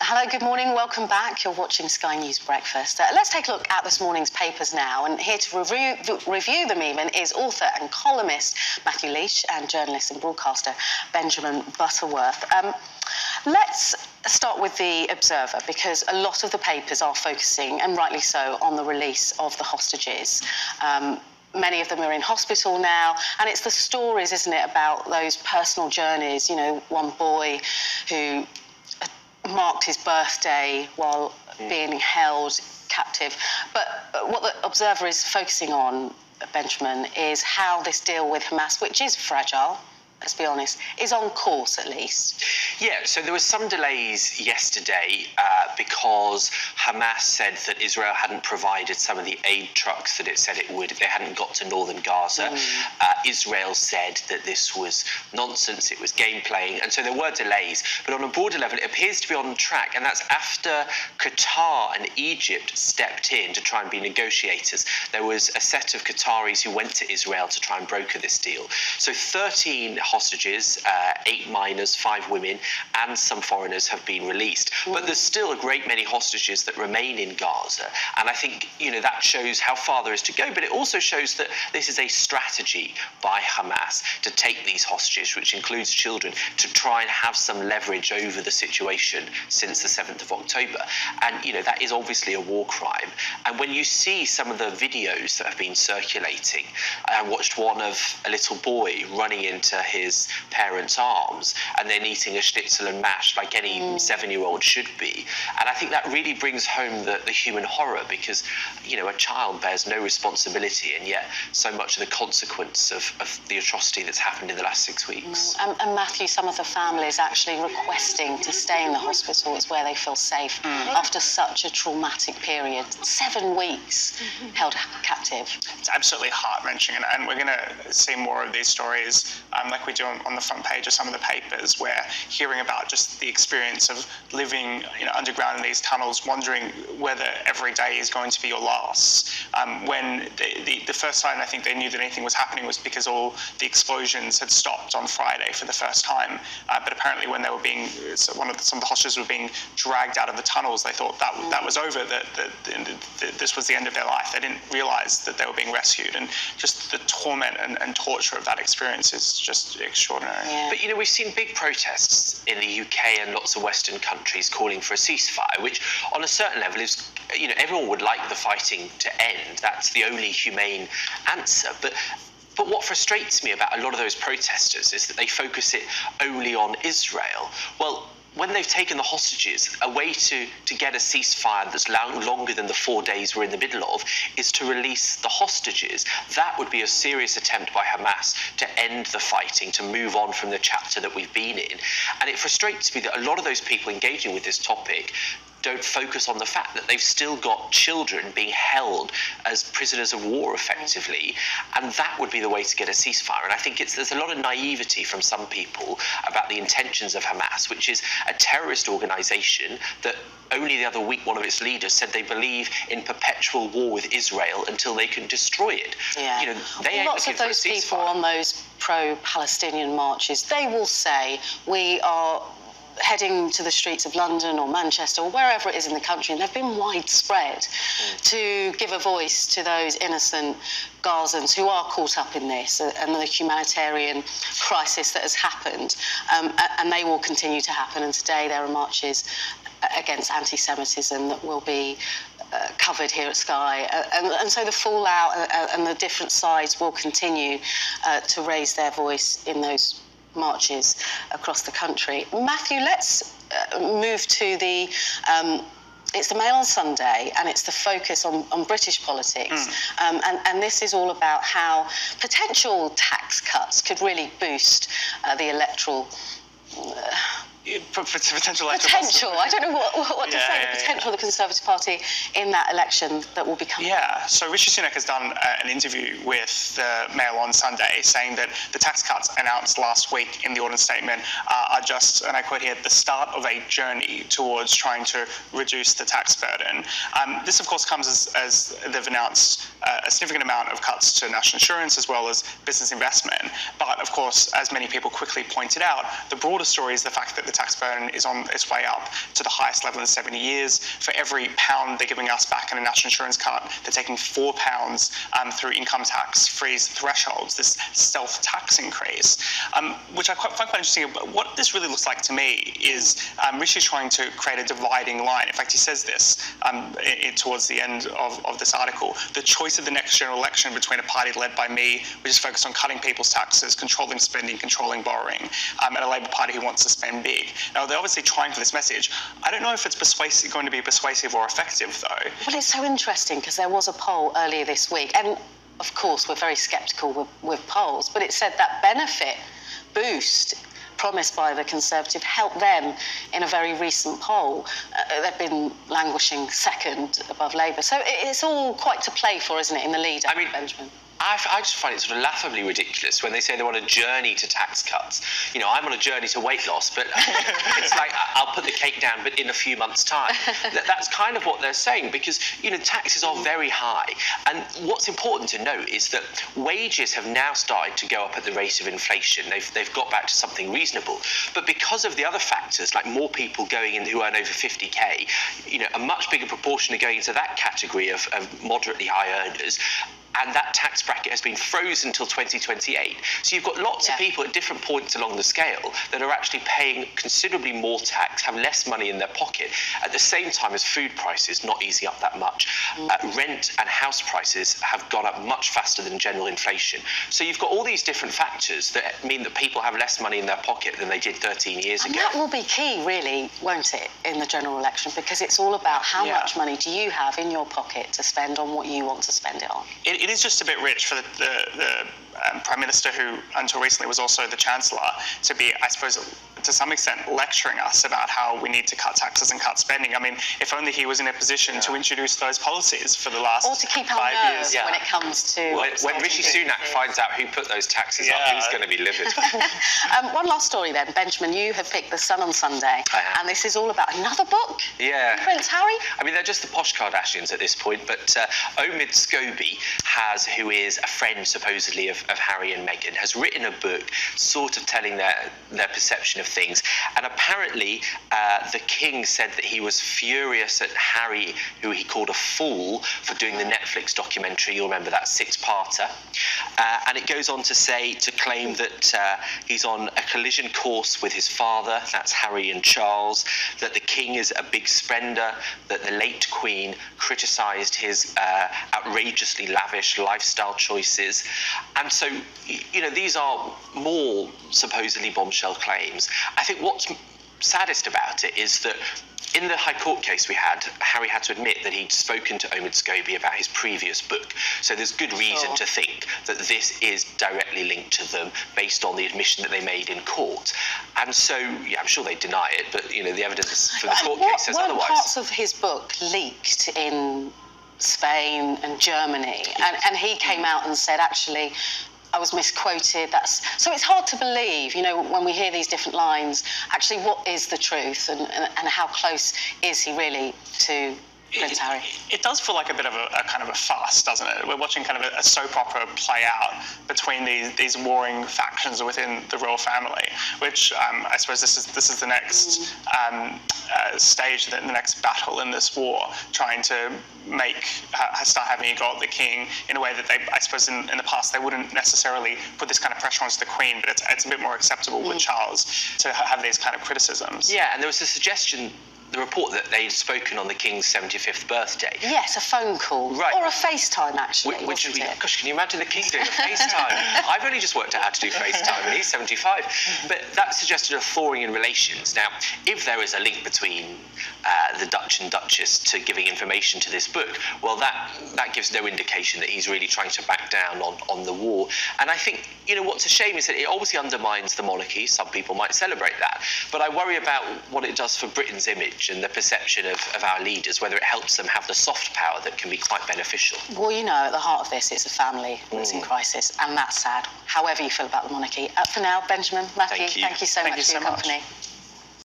Hello, good morning, welcome back. You're watching Sky News Breakfast. Let's take a look at this morning's papers now, and here to review them even is author and columnist Matthew Leach and journalist and broadcaster Benjamin Butterworth. Let's start with the Observer, because a lot of the papers are focusing, and rightly so, on the release of the hostages. Many of them are in hospital now, and it's the stories, isn't it, about those personal journeys. You know, one boy who marked his birthday while being held captive. But what the Observer is focusing on, Benjamin, is how this deal with Hamas, which is fragile, let's be honest, is on course at least. Yeah, so there were some delays yesterday because Hamas said that Israel hadn't provided some of the aid trucks that it said it would. They hadn't got to northern Gaza. Israel said that this was nonsense, it was game playing, and so there were delays. But on a broader level, it appears to be on track, and that's after Qatar and Egypt stepped in to try and be negotiators. There was a set of Qataris who went to Israel to try and broker this deal. So 13 hostages, 8 minors, 5 women, and some foreigners have been released. But there's still a great many hostages that remain in Gaza. And I think, you know, that shows how far there is to go. But it also shows that this is a strategy by Hamas to take these hostages, which includes children, to try and have some leverage over the situation since the 7th of October. And, you know, that is obviously a war crime. And when you see some of the videos that have been circulating, I watched one of a little boy running into his parents' arms and then eating a schnitzel and mash like any 7-year-old should be. And I think that really brings home the human horror, because, you know, a child bears no responsibility, and yet so much of the consequence of the atrocity that's happened in the last 6 weeks. And Matthew, some of the families actually requesting to stay in the hospital. It's where they feel safe after such a traumatic period. 7 weeks held captive. It's absolutely heart-wrenching, and we're going to see more of these stories like we do on the front page of some of the papers, where hearing about just the experience of living, you know, underground in these tunnels, wondering whether every day is going to be your last. When the first time I think they knew that anything was happening was because all the explosions had stopped on Friday for the first time. But apparently when they were being, some of the hostages were being dragged out of the tunnels, they thought that was over, that this was the end of their life. They didn't realise that they were being rescued, and just the torment and torture of that experience is just extraordinary. Yeah. But, you know, we've seen big protests in the UK and lots of Western countries calling for a ceasefire, which on a certain level is, you know, everyone would like the fighting to end. That's the only humane answer. But what frustrates me about a lot of those protesters is that they focus it only on Israel. Well, when they've taken the hostages, a way to get a ceasefire that's longer than the 4 days we're in the middle of is to release the hostages. That would be a serious attempt by Hamas to end the fighting, to move on from the chapter that we've been in. And it frustrates me that a lot of those people engaging with this topic don't focus on the fact that they've still got children being held as prisoners of war, effectively, and that would be the way to get a ceasefire. And I think there's a lot of naivety from some people about the intentions of Hamas, which is a terrorist organisation that only the other week one of its leaders said they believe in perpetual war with Israel until they can destroy it. Yeah. You know, they ain't lots of looking those for a people ceasefire. on those pro-Palestinian marches, they will say, we are heading to the streets of London or Manchester or wherever it is in the country, and they've been widespread to give a voice to those innocent Gazans who are caught up in this and the humanitarian crisis that has happened, and they will continue to happen. And today there are marches against anti-Semitism that will be covered here at Sky, and so the fallout and the different sides will continue to raise their voice in those marches across the country. Matthew, let's move to the it's the Mail on Sunday, and it's the focus on British politics. And this is all about how potential tax cuts could really boost the electoral potential. I don't know what to say. The potential of the Conservative Party in that election that will be coming. Yeah. So Rishi Sunak has done an interview with the Mail on Sunday, saying that the tax cuts announced last week in the Ordnance Statement are just, and I quote here, the start of a journey towards trying to reduce the tax burden. This, of course, comes as they've announced a significant amount of cuts to national insurance as well as business investment. But, of course, as many people quickly pointed out, the broader story is the fact that the tax burden is on its way up to the highest level in 70 years. For every £1 they're giving us back in a national insurance cut, they're taking £4 through income tax freeze thresholds, this stealth tax increase, which I find quite interesting. But what this really looks like to me is Rishi's trying to create a dividing line. In fact, he says this towards the end of this article: the choice of the next general election between a party led by me, which is focused on cutting people's taxes, controlling spending, controlling borrowing, and a Labor Party who wants to spend big. Now, they're obviously trying for this message. I don't know if it's going to be persuasive or effective, though. Well, it's so interesting because there was a poll earlier this week, and of course we're very sceptical with polls, but it said that benefit boost promised by the Conservative helped them in a very recent poll. They've been languishing second above Labour. So it's all quite to play for, isn't it, in the lead, Benjamin? I just find it sort of laughably ridiculous when they say they're on a journey to tax cuts. You know, I'm on a journey to weight loss, but it's like, I'll put the cake down, but in a few months' time. That's kind of what they're saying, because, you know, taxes are very high. And what's important to note is that wages have now started to go up at the rate of inflation. They've got back to something reasonable. But because of the other factors, like more people going in who earn over 50k, you know, a much bigger proportion are going into that category of moderately high earners. And that tax bracket has been frozen until 2028. So you've got lots of people at different points along the scale that are actually paying considerably more tax, have less money in their pocket, at the same time as food prices not easing up that much. Rent and house prices have gone up much faster than general inflation. So you've got all these different factors that mean that people have less money in their pocket than they did 13 years ago. And that will be key, really, won't it, in the general election, because it's all about how much money do you have in your pocket to spend on what you want to spend it on. It is just a bit rich for the Prime Minister, who until recently was also the Chancellor, to be, I suppose, to some extent lecturing us about how we need to cut taxes and cut spending. I mean, if only he was in a position to introduce those policies for the last 5 years. Or to keep our nerves when it comes to... When Rishi Sunak finds out who put those taxes up, he's going to be livid. One last story then, Benjamin. You have picked The Sun on Sunday, and this is all about another book? Yeah. Prince Harry? I mean, they're just the posh Kardashians at this point, but Omid Scobie who is a friend supposedly of Harry and Meghan, has written a book sort of telling their perception of things. And apparently the King said that he was furious at Harry, who he called a fool, for doing the Netflix documentary. You'll remember that 6-parter. And it goes on to claim that he's on a collision course with his father, that's Harry and Charles, that the King is a big spender, that the late Queen criticised his outrageously lavish lifestyle choices. And so, you know, these are more supposedly bombshell claims. I think what's saddest about it is that in the High Court case we had, Harry had to admit that he'd spoken to Omid Scobie about his previous book. So there's good reason to think that this is directly linked to them based on the admission that they made in court. And so, yeah, I'm sure they deny it, but, you know, the evidence for the court case says otherwise. Parts of his book leaked in Spain and Germany, and he came out and said, actually, I was misquoted. So it's hard to believe, you know, when we hear these different lines, actually what is the truth, and how close is he really to Prince Harry? It does feel like a bit of a kind of a farce, doesn't it? We're watching kind of a soap opera play out between these warring factions within the royal family, which I suppose this is the next stage, the next battle in this war, trying to start having a go at the King in a way that I suppose in the past they wouldn't necessarily put this kind of pressure onto the Queen, but it's a bit more acceptable with Charles to have these kind of criticisms. Yeah, and there was a suggestion, the report, that they'd spoken on the King's 75th birthday. Yes, a phone call. Right. Or a FaceTime, actually. Gosh, can you imagine the King doing a FaceTime? I've only just worked out how to do FaceTime, and he's 75. But that suggested a thawing in relations. Now, if there is a link between the Dutch and Duchess to giving information to this book, well, that gives no indication that he's really trying to back down on the war. And I think, you know, what's a shame is that it obviously undermines the monarchy. Some people might celebrate that. But I worry about what it does for Britain's image and the perception of our leaders, whether it helps them have the soft power that can be quite beneficial. Well, you know, at the heart of this, it's a family that's in crisis, and that's sad, however you feel about the monarchy. For now, Benjamin, Matthew, thank you so much for your company.